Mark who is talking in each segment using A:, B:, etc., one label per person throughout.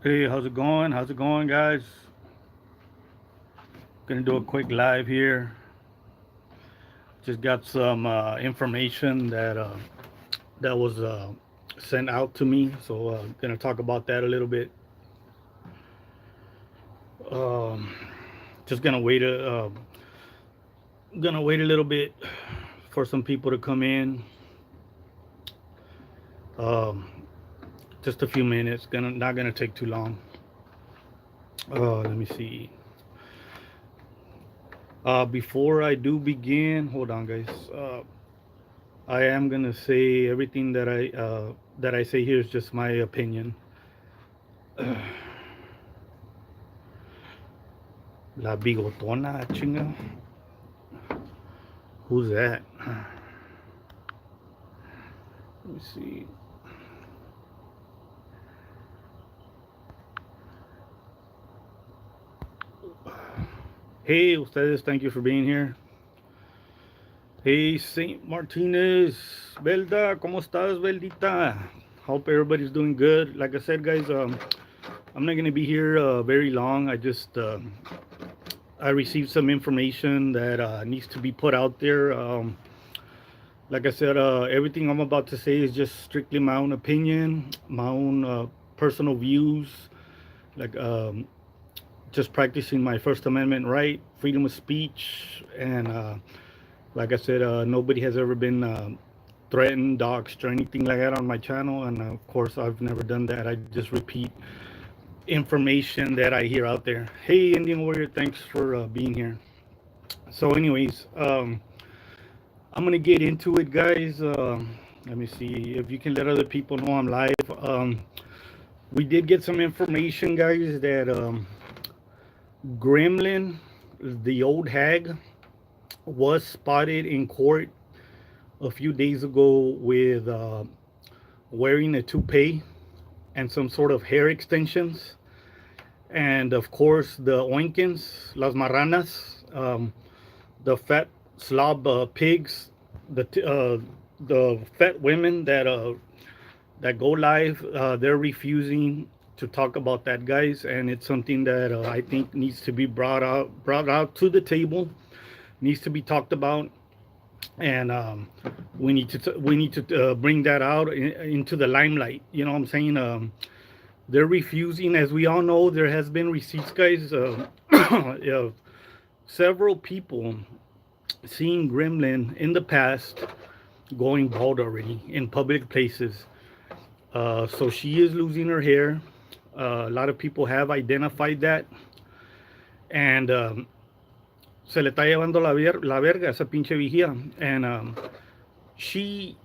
A: Hey, how's it going? How's it going, guys? Gonna do a quick live here. Just got some information that was sent out to me, so gonna talk about that a little bit. Um, just gonna wait a little bit for some people to come in. Um, just a few minutes. Gonna not gonna take too long. Let me see. Before I do begin, hold on, guys. I am gonna say everything that I say here is just my opinion. La bigotona, chinga. Who's that? Let me see. Hey, ustedes, thank you for being here. Hey, Saint Martinez, Belda, ¿cómo estás, Beldita? Hope everybody's doing good. Like I said, guys, I'm not gonna be here very long. I received some information that needs to be put out there. Like I said, everything I'm about to say is just strictly my own opinion, my own personal views. Like just practicing my First Amendment right, freedom of speech, and like I said, nobody has ever been threatened, doxxed, or anything like that on my channel. And of course, I've never done that. I just repeat information that I hear out there. Hey, Indian Warrior, thanks for being here. So, anyways, I'm gonna get into it, guys. Let me see if you can let other people know I'm live. We did get some information, guys, that Gremlin, the old hag, was spotted in court a few days ago with wearing a toupee and some sort of hair extensions. And of course, the oinkins, las marranas, the fat slob pigs, the fat women that go live, they're refusing to talk about that, guys, and it's something that I think needs to be brought out to the table, needs to be talked about, and we need to bring that out into the limelight. You know what I'm saying? They're refusing, as we all know. There has been receipts, guys. Of several people seeing Gremlin in the past going bald already in public places. So she is losing her hair. A lot of people have identified that. And se le está llevando la verga esa pinche vigía. And she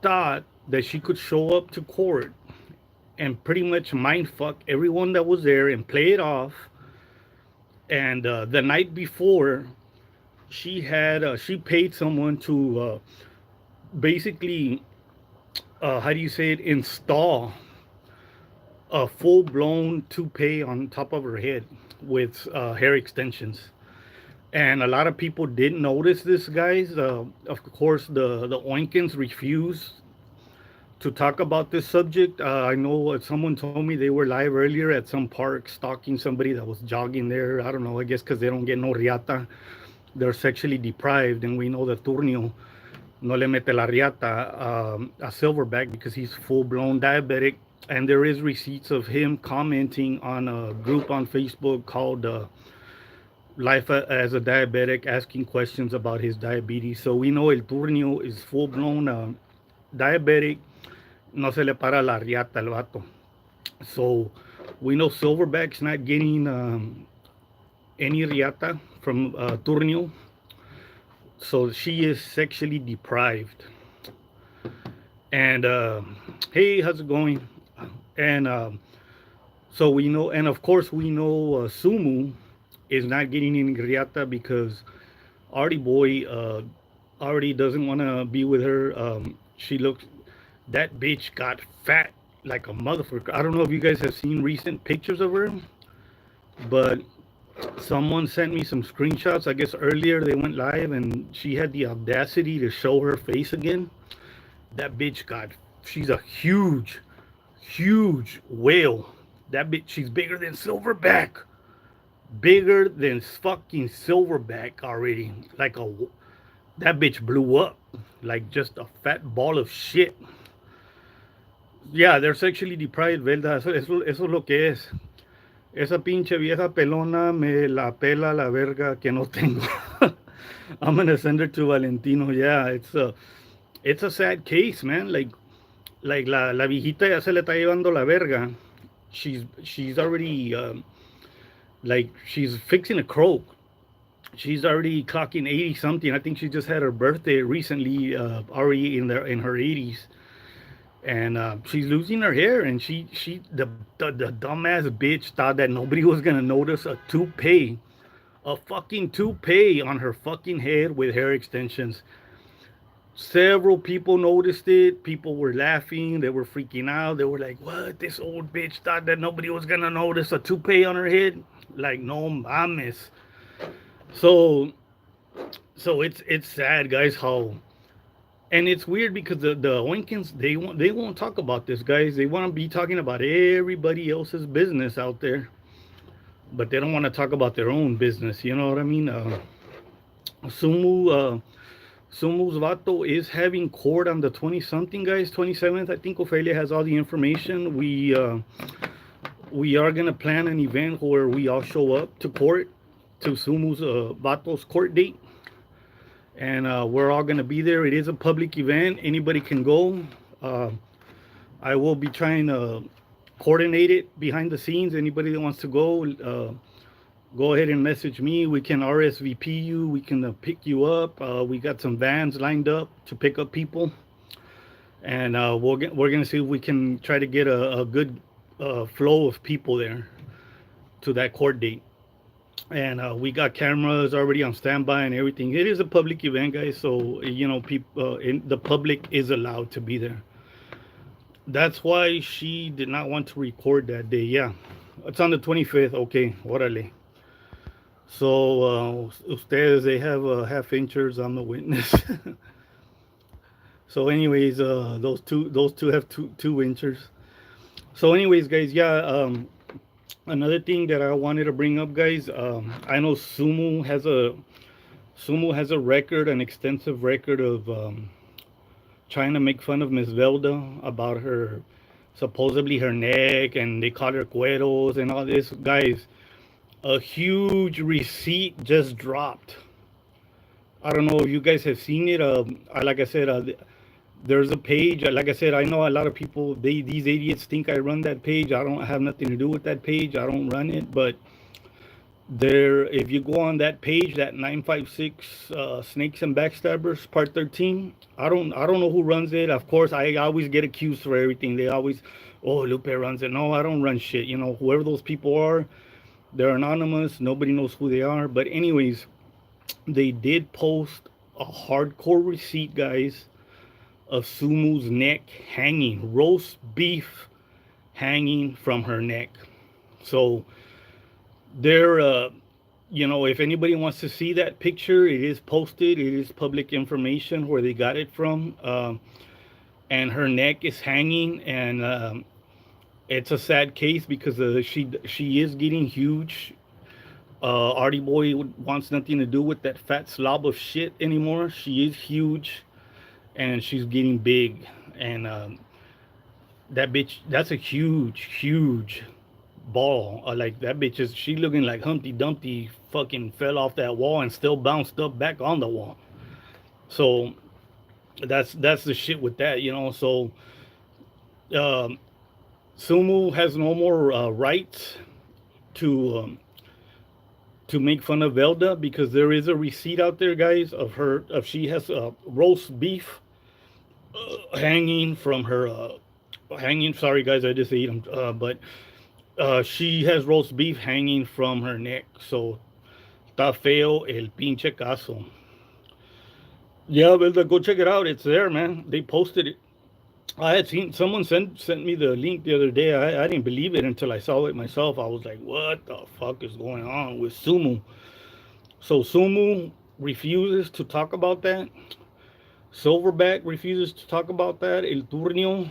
A: thought that she could show up to court and pretty much mind fuck everyone that was there and play it off. And the night before, she paid someone to basically, how do you say it, install a full-blown toupee on top of her head with hair extensions. And a lot of people didn't notice this, guys. Of course, the Oinkins refused to talk about this subject. I know someone told me they were live earlier at some park stalking somebody that was jogging there. I don't know, I guess because they don't get no riata. They're sexually deprived, and we know that Turnio no le mete la riata a Silverback because he's full-blown diabetic. And there is receipts of him commenting on a group on Facebook called Life as a Diabetic, asking questions about his diabetes. So we know El Turnio is full-blown diabetic. No se le para la riata al vato. So we know Silverback's not getting any riata from Turnio. So she is sexually deprived. And hey, how's it going? And so we know, and of course we know Sumu is not getting any riata because Artie Boy already doesn't want to be with her. She looks, that bitch got fat like a motherfucker. I don't know if you guys have seen recent pictures of her, but someone sent me some screenshots. I guess earlier they went live and she had the audacity to show her face again. That bitch got, she's a huge whale. That bitch, she's bigger than Silverback. Bigger than fucking Silverback already. That bitch blew up. Like just a fat ball of shit. Yeah, they're sexually deprived, ¿verdad? Eso es lo que es. Esa pinche vieja pelona me la pela la verga que no tengo. I'm gonna send her to Valentino. Yeah, it's a sad case, man. Like la viejita ya se le está llevando la verga. She's already like she's fixing a croak. She's already clocking 80 something. I think she just had her birthday recently, already in her 80s, and she's losing her hair. And the dumbass bitch thought that nobody was gonna notice a fucking toupee on her fucking head with hair extensions. Several people noticed it. People were laughing. They were freaking out. They were like, "What? This old bitch thought that nobody was gonna notice a toupee on her head?" Like, no mames. So, so it's sad, guys. How and it's weird because the Winkins they won't talk about this, guys. They want to be talking about everybody else's business out there, but they don't want to talk about their own business. You know what I mean? Sumu Sumu's vato is having court on the 20 something, guys. 27th. I think Ophelia has all the information. We are gonna plan an event where we all show up to court, to Sumu's vato's court date, and we're all gonna be there. It is a public event. Anybody can go. I will be trying to coordinate it behind the scenes. Anybody that wants to go ahead and message me. We can RSVP you. We can pick you up. We got some vans lined up to pick up people, and we're gonna see if we can try to get a good flow of people there to that court date. And we got cameras already on standby and everything. It is a public event, guys, so you know people the public is allowed to be there. That's why she did not want to record that day. Yeah, it's on the 25th. Okay, órale. So ustedes, they have half inchers. I'm the witness. So anyways, those two have two inchers. So anyways, guys, yeah. Another thing that I wanted to bring up, guys. I know Sumu has a record, an extensive record of trying to make fun of Miss Velda about her supposedly her neck, and they call her cueros and all this, guys. A huge receipt just dropped. I don't know if you guys have seen it. Like I said, there's a page. Like I said, I know a lot of people. These idiots think I run that page. I don't have nothing to do with that page. I don't run it. But there, if you go on that page, that 956 Snakes and Backstabbers Part 13. I don't know who runs it. Of course, I always get accused for everything. They always, oh, Lupe runs it. No, I don't run shit. You know, whoever those people are. They're anonymous. Nobody knows who they are. But anyways, they did post a hardcore receipt, guys, of Sumu's neck hanging, roast beef hanging from her neck. So they're, you know, if anybody wants to see that picture, it is posted. It is public information where they got it from. And her neck is hanging, and it's a sad case because she is getting huge. Artie Boy wants nothing to do with that fat slob of shit anymore. She is huge, and she's getting big. And that bitch, that's a huge ball. Like that bitch she looking like Humpty Dumpty fucking fell off that wall and still bounced up back on the wall. So that's the shit with that, you know. So Sumu has no more rights to make fun of Velda, because there is a receipt out there, guys, of she has roast beef hanging from her hanging. Sorry, guys, I just ate them. But she has roast beef hanging from her neck. So está feo el pinche caso. Yeah, Velda, go check it out. It's there, man. They posted it. I had seen someone sent me the link the other day. I didn't believe it until I saw it myself. I was like, what the fuck is going on with Sumu? So Sumu refuses to talk about that. Silverback refuses to talk about that. El Turnio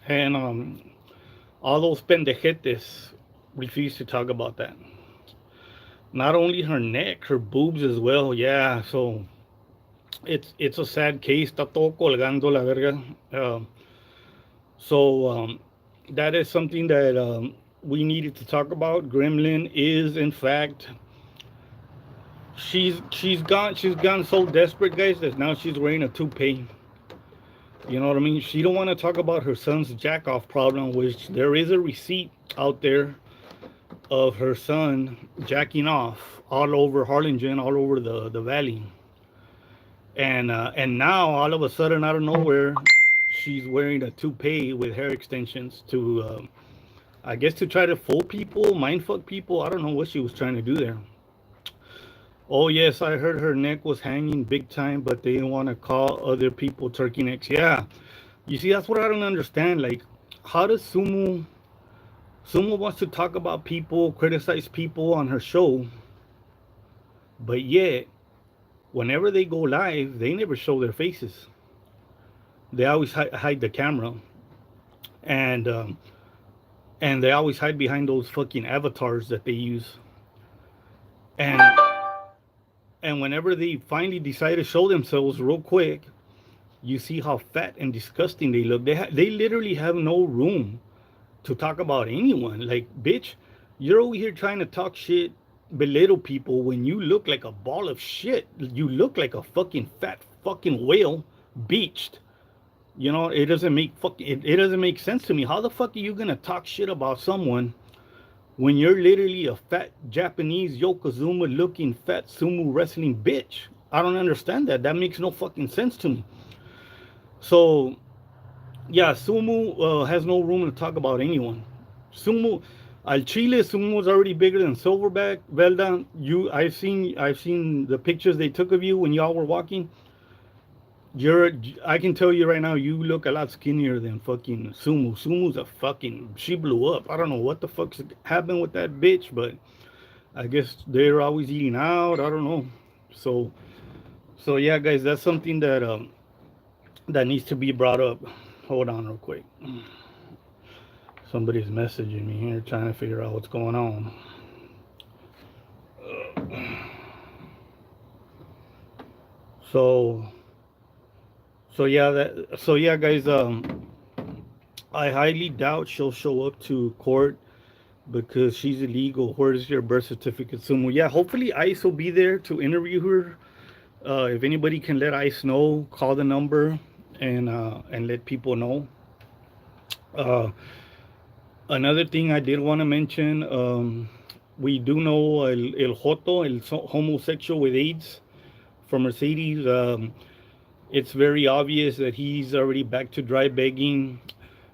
A: and all those pendejetes refused to talk about that. Not only her neck, her boobs as well. Yeah, so it's a sad case. Está todo colgando la verga. So that is something that we needed to talk about. Gremlin is, in fact, she's gone so desperate, guys, that now she's wearing a toupee. You know what I mean? She don't want to talk about her son's jack off problem, which there is a receipt out there of her son jacking off all over Harlingen, all over the valley. And now all of a sudden, out of nowhere, she's wearing a toupee with hair extensions to, I guess, to try to fool people, mindfuck people. I don't know what she was trying to do there. Oh yes, I heard her neck was hanging big time, but they didn't want to call other people turkey necks. Yeah, you see, that's what I don't understand. Like, how does Sumo wants to talk about people, criticize people on her show, but yet whenever they go live, they never show their faces. They always hide the camera, and and they always hide behind those fucking avatars that they use. And and whenever they finally decide to show themselves real quick, you see how fat and disgusting they look. They literally have no room to talk about anyone. Like, bitch, you're over here trying to talk shit, belittle people when you look like a ball of shit. You look like a fucking fat fucking whale beached. You know, it doesn't make sense to me. How the fuck are you gonna talk shit about someone when you're literally a fat Japanese Yokozuna looking fat sumo wrestling bitch? I don't understand that. That makes no fucking sense to me. So yeah, sumo has no room to talk about anyone. Sumo, al Chile, sumo is already bigger than Silverback. Velda, I've seen the pictures they took of you when y'all were walking. I can tell you right now, you look a lot skinnier than fucking Sumo. Sumo's a fucking, she blew up. I don't know what the fuck's happened with that bitch, but I guess they're always eating out. I don't know. So yeah, guys, that's something that needs to be brought up. Hold on real quick. Somebody's messaging me here trying to figure out what's going on. So yeah, guys, I highly doubt she'll show up to court because she's illegal. Where's your birth certificate, Sumo? Yeah, hopefully ICE will be there to interview her. If anybody can let ICE know, call the number and let people know. Another thing I did want to mention, we do know El Joto, el homosexual with AIDS from Mercedes. It's very obvious that he's already back to dry begging.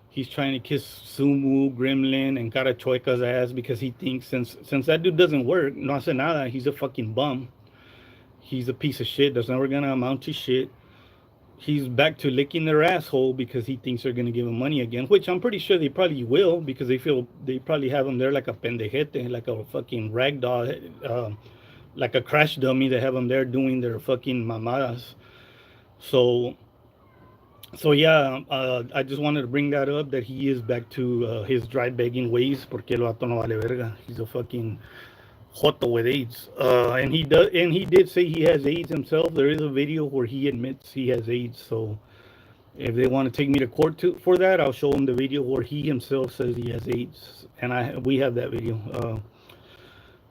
A: He's trying to kiss Sumu, Gremlin, and Carachueca's ass because he thinks since that dude doesn't work, no hace nada, he's a fucking bum. He's a piece of shit that's never gonna amount to shit. He's back to licking their asshole because he thinks they're gonna give him money again, which I'm pretty sure they probably will because they probably have him there like a pendejete, like a fucking ragdoll, like a crash dummy. They have him there doing their fucking mamadas. So yeah, I just wanted to bring that up, that he is back to his dry begging ways, porque el vato no vale verga. He's a fucking joto with AIDS. And he did say he has AIDS himself. There is a video where he admits he has AIDS. So if they want to take me to court for that, I'll show them the video where he himself says he has AIDS. And we have that video.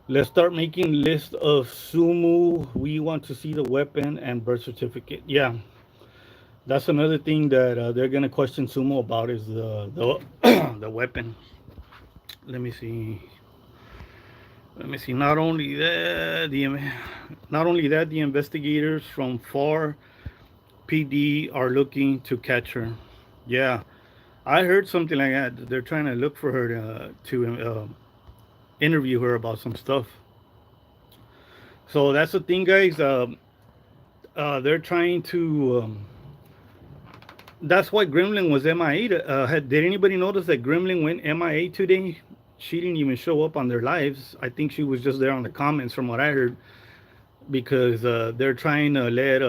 A: Let's start making list of sumo. We want to see the weapon and birth certificate. Yeah, that's another thing that they're gonna question sumo about is the the weapon. Let me see. Not only that, the investigators from FAR PD are looking to catch her. Yeah, I heard something like that. They're trying to look for her to interview her about some stuff. So that's the thing, guys. They're trying to. That's why Gremlin was MIA. Did anybody notice that Gremlin went MIA today? She didn't even show up on their lives. I think she was just there on the comments, from what I heard, because they're trying to let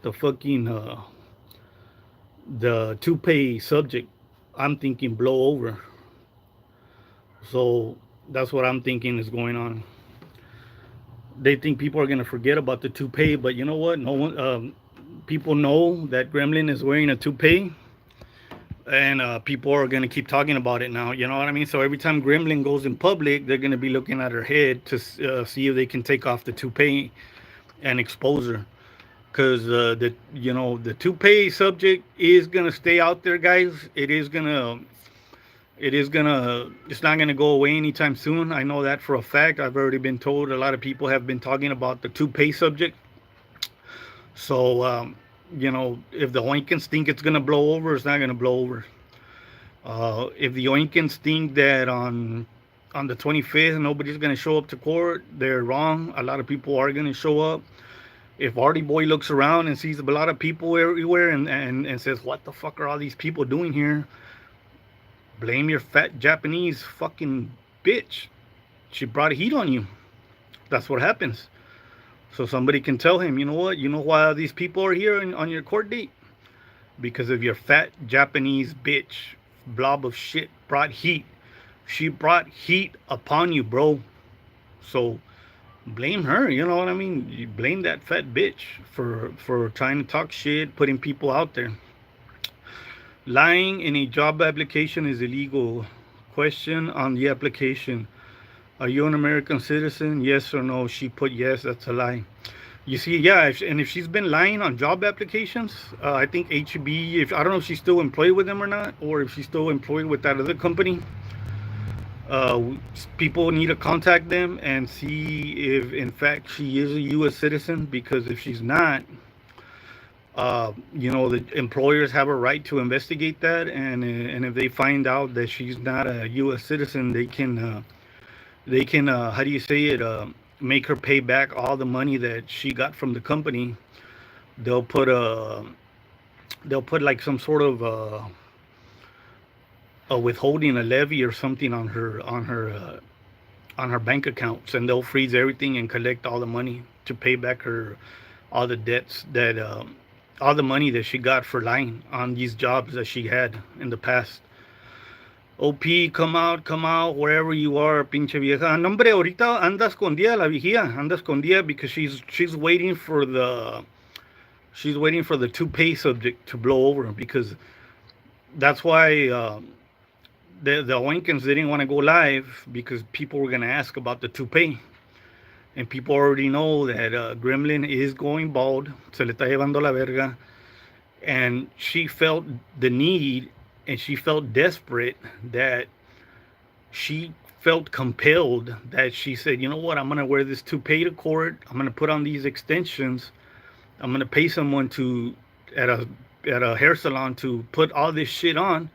A: the fucking the toupee subject, I'm thinking, blow over. So that's what I'm thinking is going on. They think people are gonna forget about the toupee, but you know what? No one, people know that Gremlin is wearing a toupee, and people are gonna keep talking about it now. You know what I mean? So every time Gremlin goes in public, they're gonna be looking at her head to see if they can take off the toupee and expose her. Because the toupee subject is gonna stay out there, guys. It's not gonna go away anytime soon. I know that for a fact. I've already been told. A lot of people have been talking about the toupee subject. So if the Oinkins think it's gonna blow over, it's not gonna blow over. If the Oinkins think that on the 25th nobody's gonna show up to court, they're wrong. A lot of people are gonna show up. If Artie Boy looks around and sees a lot of people everywhere and says, "What the fuck are all these people doing here?" Blame your fat Japanese fucking bitch. She brought heat on you. That's what happens. So somebody can tell him, you know what? You know why these people are here on your court date? Because of your fat Japanese bitch. Blob of shit brought heat. She brought heat upon you, bro. So blame her. You know what I mean? You blame that fat bitch for trying to talk shit, putting people out there. Lying in a job application is illegal. Question on the application: are you an American citizen? Yes or no? She put yes. That's a lie. You see, yeah, and if she's been lying on job applications, I think HEB. If I don't know if she's still employed with them or not, or if she's still employed with that other company, uh, people need to contact them and see if, in fact, she is a U.S. citizen. Because if she's not, the employers have a right to investigate that, and if they find out that she's not a U.S. citizen, they can how do you say it, make her pay back all the money that she got from the company. They'll put a they'll put like some sort of a withholding, a levy or something on her bank accounts, and they'll freeze everything and collect all the money to pay back her all the debts that all the money that she got for lying on these jobs that she had in the past. OP, come out, wherever you are, pinche vieja. No, hombre, ahorita anda escondida la vigía, anda escondida because she's waiting for the toupee subject to blow over, because that's why the Oinkins didn't want to go live, because people were gonna ask about the toupee, and people already know that Gremlin is going bald, se le está llevando la verga, and she felt the need, and she felt desperate, that she felt compelled, that she said, you know what, I'm gonna wear this toupee to court. I'm gonna put on these extensions. I'm gonna pay someone to at a hair salon to put all this shit on,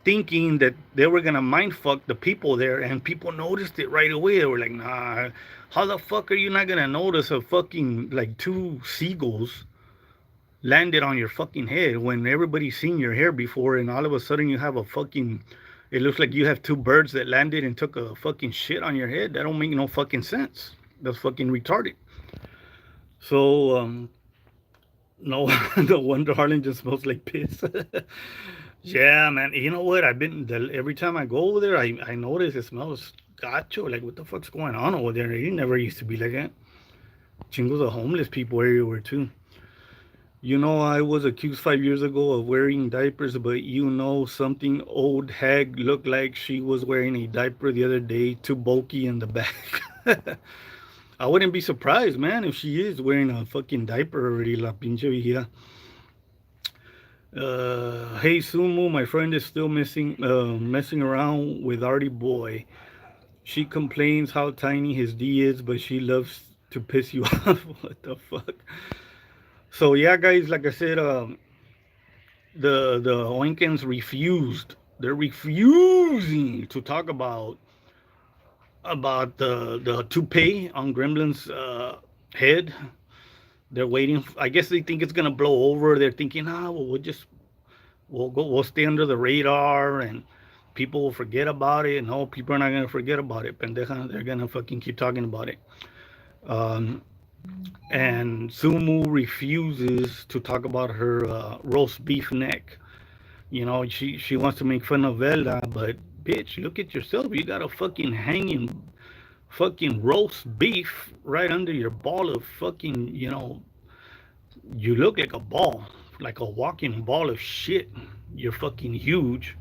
A: thinking that they were gonna mind fuck the people there, and people noticed it right away. They were like, nah, how the fuck are you not gonna notice a fucking like two seagulls landed on your fucking head when everybody's seen your hair before, and all of a sudden you have a fucking, it looks like you have two birds that landed and took a fucking shit on your head. That don't make no fucking sense. That's fucking retarded. So no, no wonder Harlan just smells like piss. Yeah, man. You know what? Every time I go over there, I notice it smells gacho. Like, what the fuck's going on over there? It never used to be like that. Chingos of homeless people everywhere too. I was accused 5 years ago of wearing diapers, but something old hag looked like she was wearing a diaper the other day, too bulky in the back. I wouldn't be surprised, man, if she is wearing a fucking diaper already, la pinche vigila. Hey Sumu, my friend is still messing around with Artie Boy. She complains how tiny his D is, but she loves to piss you off. What the fuck? So yeah, guys, like I said, the Oinkins refused. They're refusing to talk about the toupee on Gremlin's head. They're waiting. I guess they think it's gonna blow over. They're thinking, well, we'll stay under the radar, and people will forget about it. No, people are not gonna forget about it, pendeja. They're gonna fucking keep talking about it. Um, and Sumu refuses to talk about her roast beef neck. She wants to make fun of Vela, but bitch. Look at yourself. You got a fucking hanging fucking roast beef right under your ball of fucking, you look like a ball, like a walking ball of shit. You're fucking huge.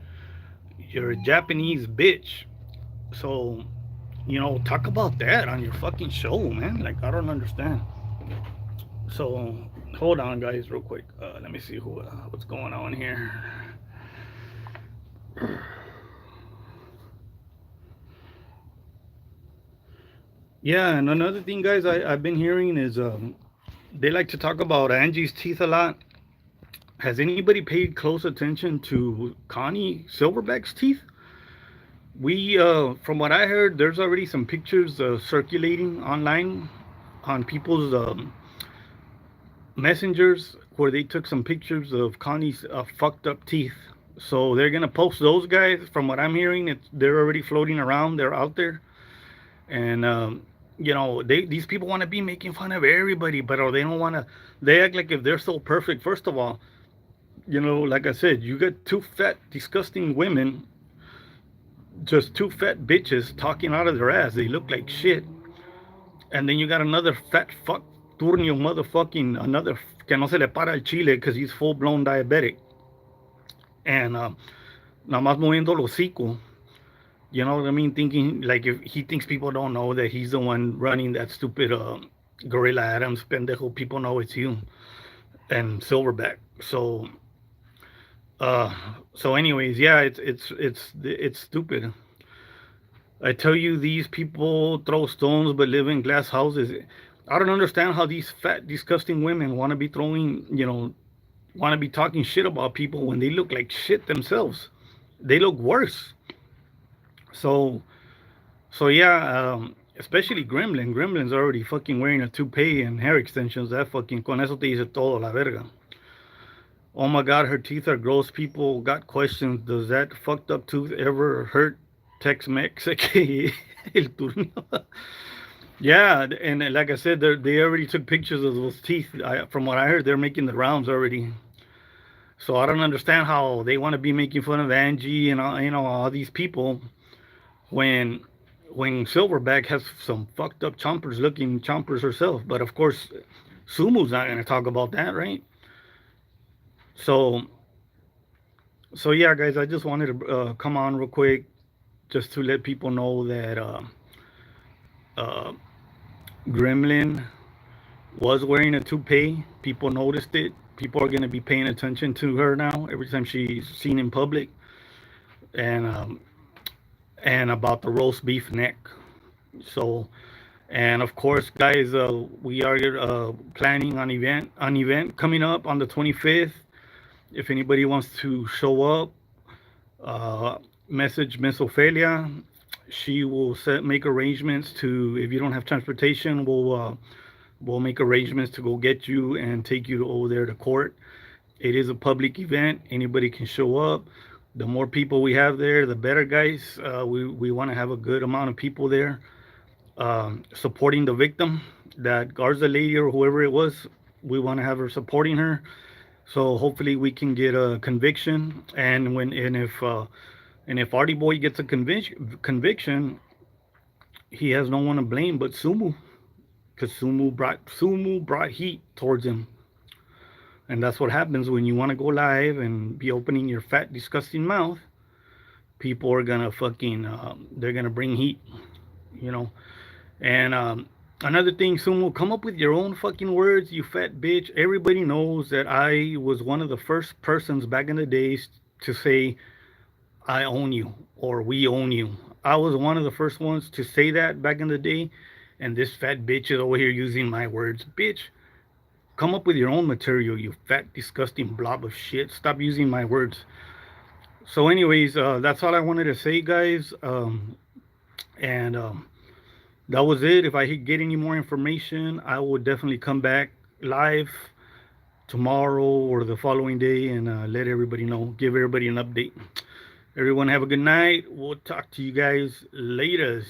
A: You're a Japanese bitch. So, talk about that on your fucking show, man. Like, I don't understand. So, hold on, guys, real quick. Let me see what's going on here. Yeah, and another thing, guys, I've been hearing is they like to talk about Angie's teeth a lot. Has anybody paid close attention to Connie Silverback's teeth? From what I heard, there's already some pictures circulating online on people's messengers where they took some pictures of Connie's fucked up teeth. So they're gonna post those, guys. From what I'm hearing, they're already floating around. They're out there, and these people want to be making fun of everybody, but they don't want to. They act like if they're so perfect. First of all, like I said, you got two fat, disgusting women, just two fat bitches talking out of their ass. They look like shit. And then you got another fat fuck, turnio motherfucking, another que no se le para el chile because he's full blown diabetic. And nada más moviendo el hocico. You know what I mean? Thinking, like, if he thinks people don't know that he's the one running that stupid Gorilla Adams pendejo, people know it's you and Silverback. So anyways, yeah, it's stupid. I tell you, these people throw stones but live in glass houses. I don't understand how these fat, disgusting women want to be want to be talking shit about people when they look like shit themselves. They look worse. So yeah, especially Gremlin. Gremlin's already fucking wearing a toupee and hair extensions. That fucking, con eso te dice todo, la verga. Oh my God, her teeth are gross. People got questions. Does that fucked up tooth ever hurt Tex-Mex? El turno. Yeah, and like I said, they already took pictures of those teeth. From what I heard, they're making the rounds already. So I don't understand how they want to be making fun of Angie and all these people when Silverback has some fucked up looking chompers herself. But of course, Sumu's not going to talk about that, right? So yeah, guys, I just wanted to come on real quick just to let people know that Gremlin was wearing a toupee. People noticed it. People are going to be paying attention to her now every time she's seen in public. And about the roast beef neck. So, and of course, guys, we are planning an event coming up on the 25th. If anybody wants to show up, message Miss Ophelia. She will make arrangements to. If you don't have transportation, we'll make arrangements to go get you and take you over there to court. It is a public event. Anybody can show up. The more people we have there, the better, guys. We want to have a good amount of people there supporting the victim, that Garza lady or whoever it was. We want to have her supporting her. So hopefully we can get a conviction. And if Artie Boy gets a conviction, he has no one to blame but Sumu, because Sumu brought heat towards him. And that's what happens when you want to go live and be opening your fat, disgusting mouth. People are gonna they're gonna bring heat, And another thing, Sumo, come up with your own fucking words, you fat bitch. Everybody knows that I was one of the first persons back in the days to say, I own you, or we own you. I was one of the first ones to say that back in the day. And this fat bitch is over here using my words. Bitch, come up with your own material, you fat, disgusting blob of shit. Stop using my words. So anyways, that's all I wanted to say, guys. That was it. If I get any more information, I will definitely come back live tomorrow or the following day and let everybody know, give everybody an update. Everyone have a good night. We'll talk to you guys later.